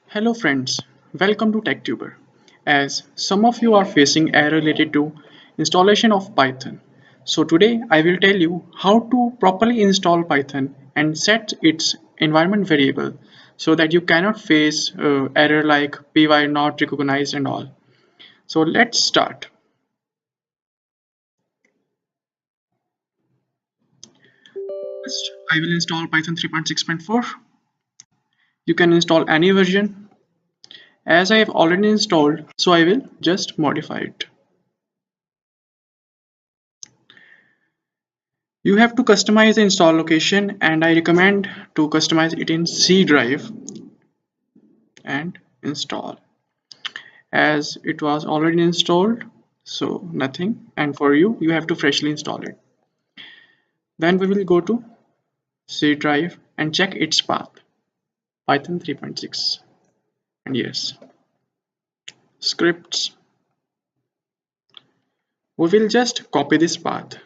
Hello friends, welcome to TechTuber. As some of you are facing error related to installation of Python. So today I will tell you how to properly install Python and set its environment variable so that you cannot face error like py not recognized and all. So let's start. First, I will install Python 3.6.4. You can install any version. As I have already installed, so I will just modify it. You have to customize the install location and I recommend to customize it in C drive and install as it was already installed, so nothing, and for you have to freshly install it. Then we will go to C drive and check its path, Python 3.6, and yes, scripts. We will just copy this path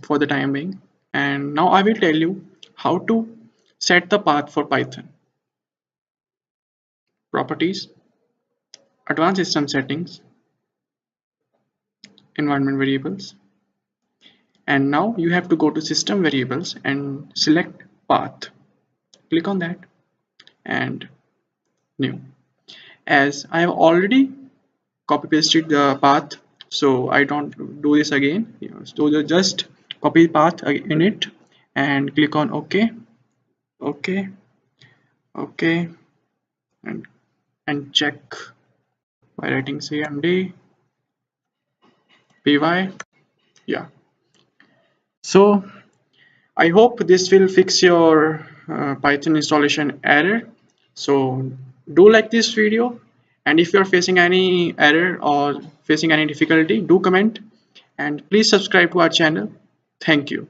for the time being, and now I will tell you how to set the path for Python. Properties, advanced system settings, environment variables, and now you have to go to system variables and select path. Click on that and new. As I have already copy pasted the path, so I don't do this again. So just copy path in it and click on OK, OK, OK, and check by writing cmd py. Yeah. So I hope this will fix your Python installation error. So do like this video, and if you are facing any error or facing any difficulty, do comment and please subscribe to our channel. Thank you.